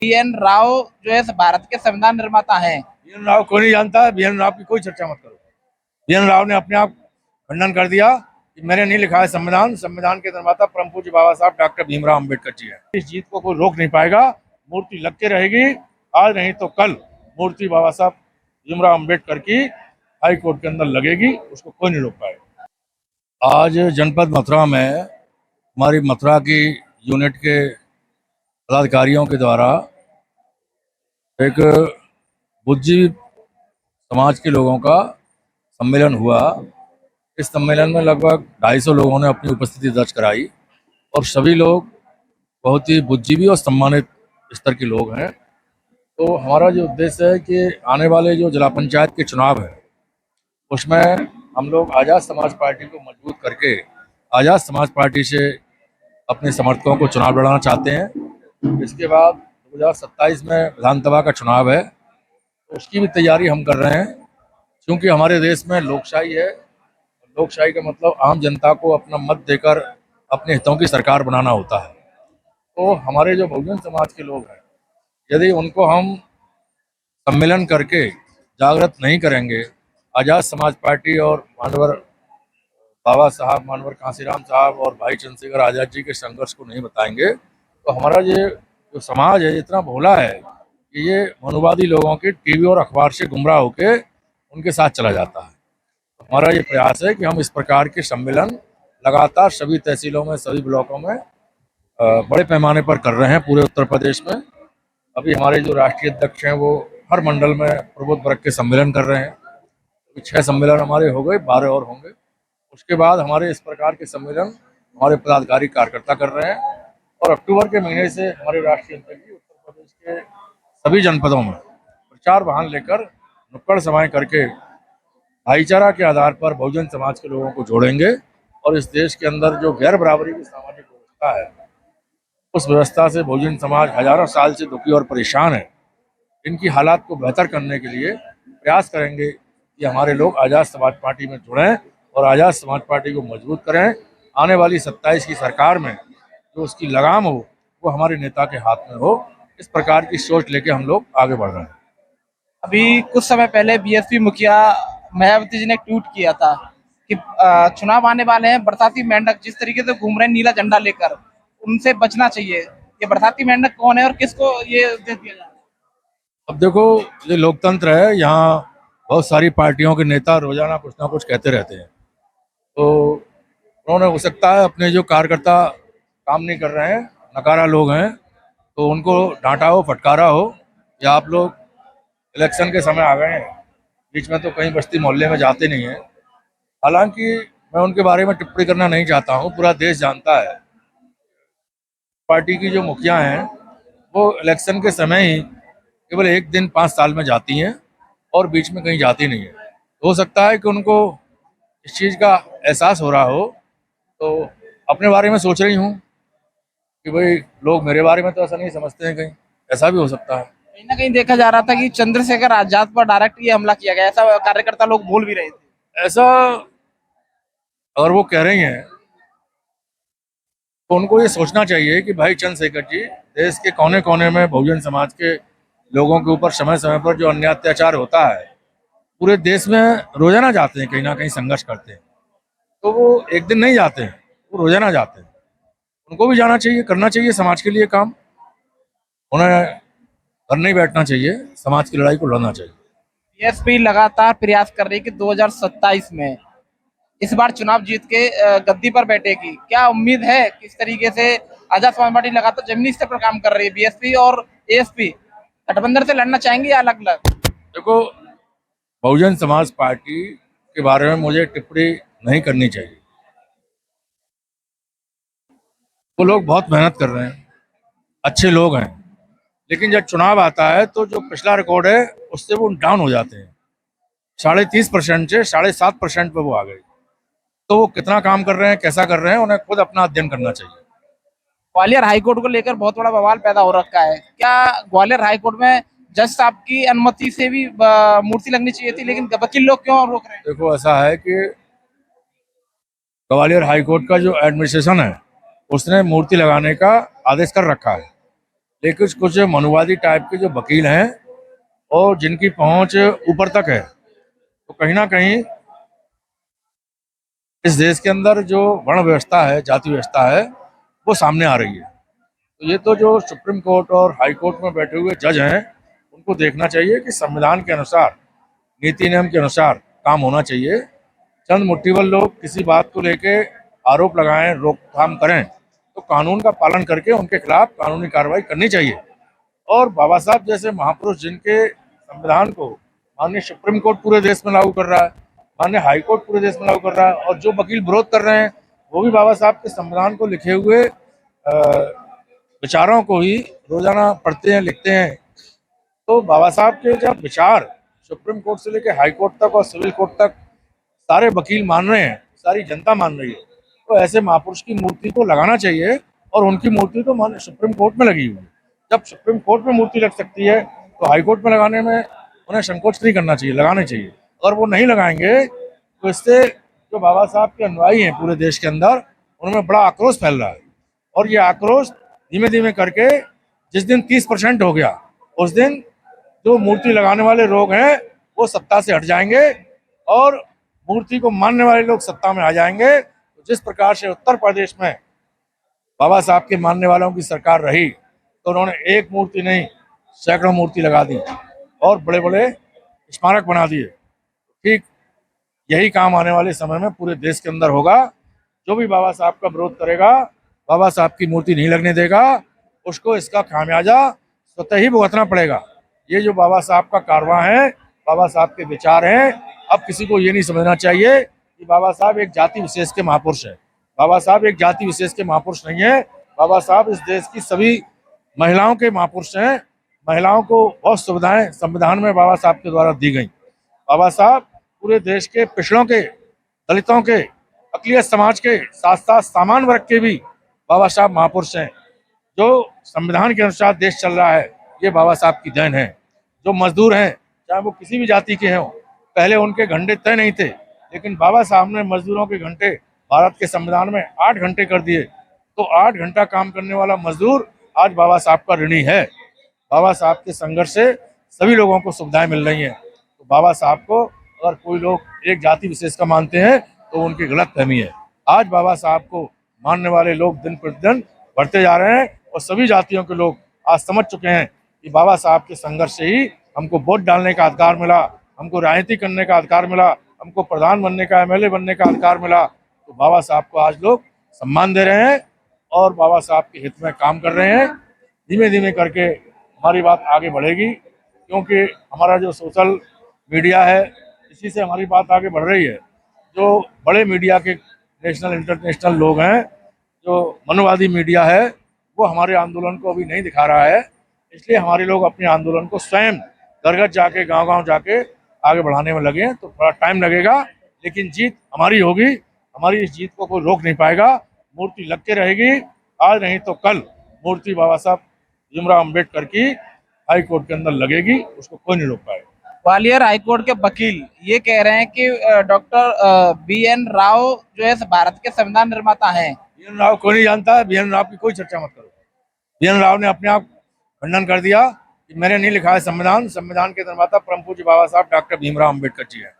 BN Rao जो है भारत के संविधान निर्माता हैं। BN राव को नहीं जानता है, BN राव की कोई चर्चा मत करो। BN राव ने अपने आप खंडन कर दिया कि मैंने नहीं लिखा है संविधान, संविधान के निर्माता परम पूज्य बाबा साहब डॉक्टर भीमराव अम्बेडकर जी है। इस जीत को कोई रोक नहीं पाएगा, मूर्ति लगती रहेगी, आज नहीं तो कल मूर्ति बाबा साहब भीमराव अम्बेडकर की हाई कोर्ट के अंदर लगेगी, उसको कोई नहीं रोक पाएगा। आज जनपद मथुरा में हमारी मथुरा की यूनिट के पदाधिकारियों के द्वारा एक बुद्धिजीवी समाज के लोगों का सम्मेलन हुआ। इस सम्मेलन में लगभग 250 लोगों ने अपनी उपस्थिति दर्ज कराई और सभी लोग बहुत ही बुद्धिजीवी और सम्मानित स्तर के लोग हैं। तो हमारा जो उद्देश्य है कि आने वाले जो जिला पंचायत के चुनाव है उसमें हम लोग आज़ाद समाज पार्टी को मजबूत करके आज़ाद समाज पार्टी से अपने समर्थकों को चुनाव लड़ाना चाहते हैं। इसके बाद 2027 में विधानसभा का चुनाव है, तो उसकी भी तैयारी हम कर रहे हैं, क्योंकि हमारे देश में लोकशाही है। लोकशाही का मतलब आम जनता को अपना मत देकर अपने हितों की सरकार बनाना होता है। तो हमारे जो बहुजन समाज के लोग हैं, यदि उनको हम सम्मेलन करके जागृत नहीं करेंगे, आज़ाद समाज पार्टी और मानवर बाबा साहब मानवर कांसीराम साहब और भाई चंद्रशेखर आज़ाद जी के संघर्ष को नहीं बताएंगे, तो हमारा ये जो समाज है इतना भोला है कि ये मनुवादी लोगों के टीवी और अखबार से गुमराह होकर उनके साथ चला जाता है। हमारा ये प्रयास है कि हम इस प्रकार के सम्मेलन लगातार सभी तहसीलों में, सभी ब्लॉकों में बड़े पैमाने पर कर रहे हैं पूरे उत्तर प्रदेश में। अभी हमारे जो राष्ट्रीय अध्यक्ष हैं वो हर मंडल में प्रबुद्ध वर्ग के सम्मेलन कर रहे हैं। अभी 6 सम्मेलन हमारे हो गए, 12 और होंगे। उसके बाद हमारे इस प्रकार के सम्मेलन हमारे पदाधिकारी कार्यकर्ता कर रहे हैं और अक्टूबर के महीने से हमारे राष्ट्रीय अध्यक्ष जी उत्तर प्रदेश के सभी जनपदों में प्रचार वाहन लेकर नुक्कड़ सभाएं करके भाईचारा के आधार पर बहुजन समाज के लोगों को जोड़ेंगे और इस देश के अंदर जो गैर बराबरी की सामाजिक व्यवस्था है उस व्यवस्था से बहुजन समाज हजारों साल से दुखी और परेशान है। इनकी हालात को बेहतर करने के लिए प्रयास करेंगे कि हमारे लोग आज़ाद समाज पार्टी में जुड़ें और आज़ाद समाज पार्टी को मजबूत करें। आने वाली 27 की सरकार में जो उसकी लगाम हो वो हमारे नेता के हाथ में हो, इस प्रकार की सोच लेके हम लोग आगे बढ़ रहे हैं। अभी कुछ समय पहले BSP मुखिया मायावती जी ने ट्वीट किया था कि चुनाव आने वाले हैं, बरसाती मेंढक जिस तरीके से घूम रहे हैं नीला झंडा लेकर, उनसे बचना चाहिए। ये बरसाती मेंढक कौन है और किसको ये उपदेश दिया जा रहा है? अब देखो, ये लोकतंत्र है, यहाँ बहुत सारी पार्टियों के नेता रोजाना कुछ ना कुछ कहते रहते हैं। तो उन्होंने हो सकता है अपने जो कार्यकर्ता काम नहीं कर रहे हैं, नकारा लोग हैं, तो उनको डांटा हो, फटकारा हो, या आप लोग इलेक्शन के समय आ गए हैं, बीच में तो कहीं बस्ती मोहल्ले में जाते नहीं हैं। हालांकि मैं उनके बारे में टिप्पणी करना नहीं चाहता हूँ, पूरा देश जानता है पार्टी की जो मुखिया हैं वो इलेक्शन के समय ही केवल एक दिन 5 साल में जाती हैं और बीच में कहीं जाती नहीं है। हो सकता है कि उनको इस चीज़ का एहसास हो रहा हो, तो अपने बारे में सोच रही हूँ कि भाई लोग मेरे बारे में तो ऐसा नहीं समझते हैं, कहीं ऐसा भी हो सकता है। कहीं ना कहीं देखा जा रहा था कि चंद्रशेखर आजाद पर डायरेक्ट ये हमला किया गया, ऐसा कार्यकर्ता लोग बोल भी रहे थे। ऐसा अगर वो कह रही हैं तो उनको ये सोचना चाहिए कि भाई चंद्रशेखर जी देश के कोने कोने में बहुजन समाज के लोगों के ऊपर समय समय पर जो अन्याय अत्याचार होता है पूरे देश में रोजाना जाते हैं, कहीं ना कहीं संघर्ष करते हैं। तो वो एक दिन नहीं जाते हैं, वो रोजाना जाते हैं। उनको भी जाना चाहिए, करना चाहिए समाज के लिए काम। उन्हें घर नहीं बैठना चाहिए, समाज की लड़ाई को लड़ना चाहिए। BSP लगातार प्रयास कर रही है कि 2027 में इस बार चुनाव जीत के गद्दी पर बैठेगी। क्या उम्मीद है किस तरीके से आजाद समाज पार्टी लगातार जमीनी स्तर पर काम कर रही है, BSP और ASP गठबंधन से लड़ना चाहेंगे या अलग अलग? देखो, बहुजन समाज पार्टी के बारे में मुझे टिप्पणी नहीं करनी चाहिए। वो लोग बहुत मेहनत कर रहे हैं, अच्छे लोग हैं, लेकिन जब चुनाव आता है तो जो पिछला रिकॉर्ड है उससे वो डाउन हो जाते हैं। 30.5% से 7.5% पे वो आ गए। तो वो कितना काम कर रहे हैं, कैसा कर रहे हैं, उन्हें खुद अपना अध्ययन करना चाहिए। ग्वालियर हाईकोर्ट को लेकर बहुत बड़ा बवाल पैदा हो रखा है। क्या ग्वालियर हाईकोर्ट में जज साहब की अनुमति से भी मूर्ति लगनी चाहिए थी, लेकिन वकील लोग क्यों रोक रहे हैं? देखो, ऐसा है कि ग्वालियर हाईकोर्ट का जो एडमिनिस्ट्रेशन है उसने मूर्ति लगाने का आदेश कर रखा है, लेकिन कुछ मनुवादी टाइप के जो वकील हैं और जिनकी पहुंच ऊपर तक है, तो कहीं ना कहीं इस देश के अंदर जो वर्ण व्यवस्था है, जाति व्यवस्था है, वो सामने आ रही है। तो ये तो जो सुप्रीम कोर्ट और हाई कोर्ट में बैठे हुए जज हैं, उनको देखना चाहिए कि संविधान के अनुसार, नीति नियम के अनुसार काम होना चाहिए। चंद मुट्ठीभर लोग किसी बात को लेके आरोप लगाएं, रोकथाम करें, तो कानून का पालन करके उनके खिलाफ कानूनी कार्रवाई करनी चाहिए। और बाबा साहब जैसे महापुरुष जिनके संविधान को माननीय सुप्रीम कोर्ट पूरे देश में लागू कर रहा है, माननीय हाई कोर्ट पूरे देश में लागू कर रहा है, और जो वकील विरोध कर रहे हैं वो भी बाबा साहब के संविधान को लिखे हुए विचारों को ही रोजाना पढ़ते हैं, लिखते हैं। तो बाबा साहब के जब विचार सुप्रीम कोर्ट से लेकर हाई कोर्ट तक और सिविल कोर्ट तक सारे वकील मान रहे हैं, सारी जनता मान रही है, तो ऐसे महापुरुष की मूर्ति को लगाना चाहिए। और उनकी मूर्ति तो माननीय सुप्रीम कोर्ट में लगी हुई है। जब सुप्रीम कोर्ट में मूर्ति लग सकती है, तो हाई कोर्ट में लगाने में उन्हें संकोच नहीं करना चाहिए, लगाने चाहिए। और वो नहीं लगाएंगे तो इससे जो बाबा साहब के अनुयायी हैं पूरे देश के अंदर, उनमें बड़ा आक्रोश फैल रहा है। और ये आक्रोश धीमे धीमे करके जिस दिन 30% हो गया, उस दिन जो मूर्ति लगाने वाले लोग हैं वो सत्ता से हट जाएंगे और मूर्ति को मानने वाले लोग सत्ता में आ जाएंगे। तो जिस प्रकार से उत्तर प्रदेश में बाबा साहब के मानने वालों की सरकार रही, तो उन्होंने एक मूर्ति नहीं, सैकड़ों मूर्ति लगा दी और बड़े बड़े स्मारक बना दिए। ठीक यही काम आने वाले समय में पूरे देश के अंदर होगा। जो भी बाबा साहब का विरोध करेगा, बाबा साहब की मूर्ति नहीं लगने देगा, उसको इसका खामियाजा स्वतः ही भुगतना पड़ेगा। ये जो बाबा साहब का कारवां है, बाबा साहब के विचार हैं, अब किसी को ये नहीं समझना चाहिए कि बाबा साहब एक जाति विशेष के महापुरुष है। बाबा साहब एक जाति विशेष के महापुरुष नहीं है। बाबा साहब इस देश की सभी महिलाओं के महापुरुष हैं। महिलाओं को बहुत सुविधाएं संविधान में बाबा साहब के द्वारा दी गई। बाबा साहब पूरे देश के पिछड़ों के, दलितों के, अकलियत समाज के, साथ साथ सामान्य वर्ग के भी बाबा साहब महापुरुष हैं। जो संविधान के अनुसार देश चल रहा है, ये बाबा साहब की देन है। जो मजदूर हैं, चाहे वो किसी भी जाति के हों, पहले उनके घंटे तय नहीं थे, लेकिन बाबा साहब ने मजदूरों के घंटे भारत के संविधान में 8 घंटे कर दिए। तो 8 घंटा काम करने वाला मजदूर आज बाबा साहब का ऋणी है। बाबा साहब के संघर्ष से सभी लोगों को सुविधाएं मिल रही हैं। तो बाबा साहब को अगर कोई लोग एक जाति विशेष का मानते हैं, तो उनकी गलत फहमी है। आज बाबा साहब को मानने वाले लोग दिन प्रतिदिन बढ़ते जा रहे हैं और सभी जातियों के लोग आज समझ चुके हैं कि बाबा साहब के संघर्ष से ही हमको वोट डालने का अधिकार मिला, हमको राजनीति करने का अधिकार मिला, हमको प्रधान बनने का, एमएलए बनने का अधिकार मिला। तो बाबा साहब को आज लोग सम्मान दे रहे हैं और बाबा साहब के हित में काम कर रहे हैं। धीमे धीमे करके हमारी बात आगे बढ़ेगी, क्योंकि हमारा जो सोशल मीडिया है, इसी से हमारी बात आगे बढ़ रही है। जो बड़े मीडिया के नेशनल इंटरनेशनल लोग हैं, जो मनुवादी मीडिया है, वो हमारे आंदोलन को अभी नहीं दिखा रहा है। इसलिए हमारे लोग अपने आंदोलन को स्वयं घर घर जाके, गांव गांव जाके आगे बढ़ाने में लगे हैं। तो थोड़ा टाइम लगेगा, लेकिन जीत हमारी होगी। हमारी इस जीत को कोई रोक नहीं पाएगा। मूर्ति लग के रहेगी, आज नहीं तो कल मूर्ति बाबा साहब भीमराव अम्बेडकर की हाई कोर्ट के अंदर लगेगी, उसको कोई नहीं रोक पाएगा। ग्वालियर हाईकोर्ट के वकील ये कह रहे हैं कि डॉक्टर BN राव जो है भारत के संविधान निर्माता हैं। BN राव कोई नहीं जानता है, BN राव की कोई चर्चा मत करो। BN राव ने अपने आप खंडन कर दिया कि मैंने नहीं लिखा है संविधान, संविधान के निर्माता परम पूज्य बाबा साहब डॉक्टर भीमराव अम्बेडकर जी है।